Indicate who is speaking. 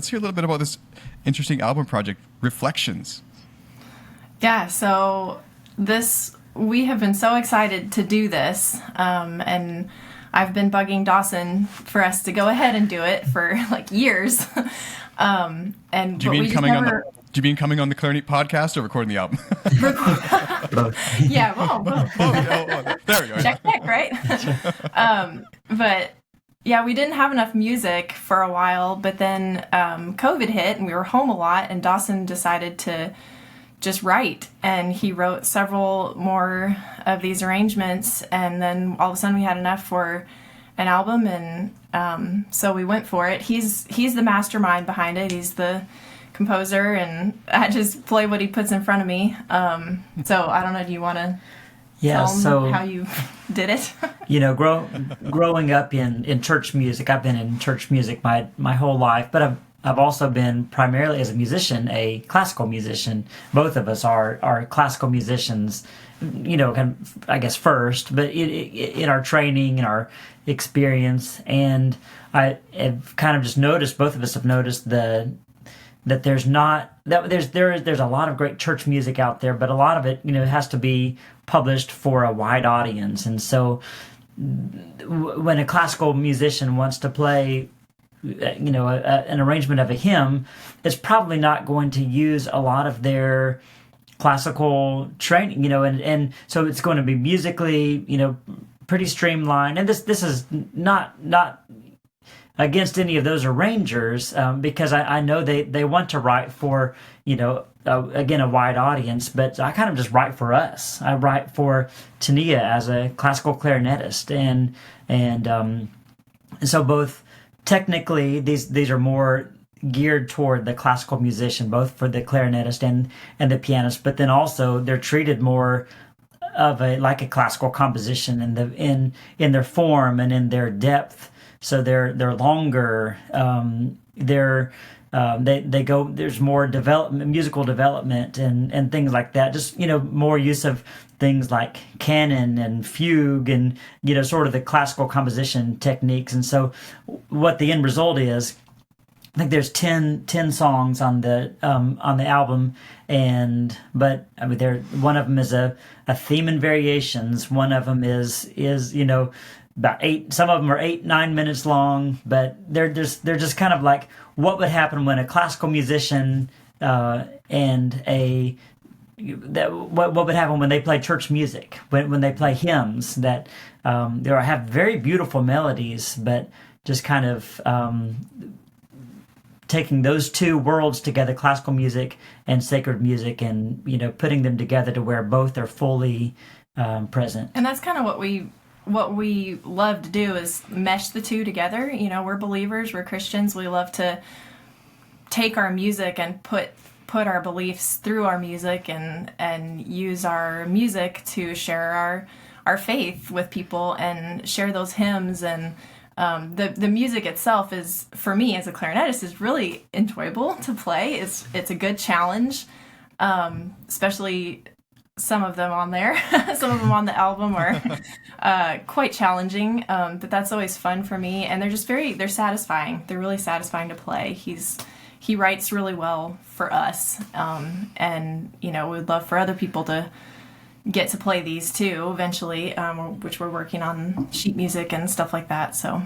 Speaker 1: let's hear a little bit about this interesting album project, Reflections.
Speaker 2: Yeah, so we have been so excited to do this, and I've been bugging Dawson for us to go ahead and do it for like years.
Speaker 1: Do you mean coming on the Clarineat podcast or recording the album?
Speaker 2: Yeah, whoa.
Speaker 1: There we go.
Speaker 2: Check, right? But yeah, we didn't have enough music for a while, but then COVID hit and we were home a lot, and Dawson decided to just write, and he wrote several more of these arrangements, and then all of a sudden we had enough for an album, and so we went for it. He's the mastermind behind it. He's the composer, and I just play what he puts in front of me. So I don't know, do you want to tell him how you did it?
Speaker 3: Growing up in church music, I've been in church music my whole life, but I've also been primarily as a musician, a classical musician. Both of us are classical musicians, I guess first, but in our training and our experience. And I have kind of just noticed, both of us have noticed that there's a lot of great church music out there, but a lot of it, has to be published for a wide audience. And so when a classical musician wants to play an arrangement of a hymn, it's probably not going to use a lot of their classical training, and so it's going to be musically, pretty streamlined. And this is not against any of those arrangers, because I know they want to write for, again, a wide audience, but I kind of just write for us. I write for Taneea as a classical clarinetist, and so both technically these are more geared toward the classical musician, both for the clarinetist and the pianist, but then also they're treated more of like a classical composition in their form and in their depth. So they're longer. They go. There's more musical development and things like that. Just more use of things like canon and fugue and sort of the classical composition techniques. And so what the end result is, I think there's 10 songs on the album, but I mean one of them is a theme and variations. One of them is about 8. Some of them are 8-9 minutes long, but they're just kind of like what would happen when a classical musician what would happen when they play church music, when they play hymns that they have very beautiful melodies, but just kind of taking those two worlds together, classical music and sacred music, and putting them together to where both are fully present.
Speaker 2: And that's kind of what we love to do, is mesh the two together. We're believers, we're Christians. We love to take our music and put our beliefs through our music, and use our music to share our faith with people and share those hymns. And the music itself is, for me as a clarinetist, is really enjoyable to play. It's a good challenge, especially some of them on there. Some of them on the album are quite challenging, but that's always fun for me. And they're satisfying. They're really satisfying to play. He writes really well for us, and we'd love for other people to get to play these too eventually, which we're working on sheet music and stuff like that. So.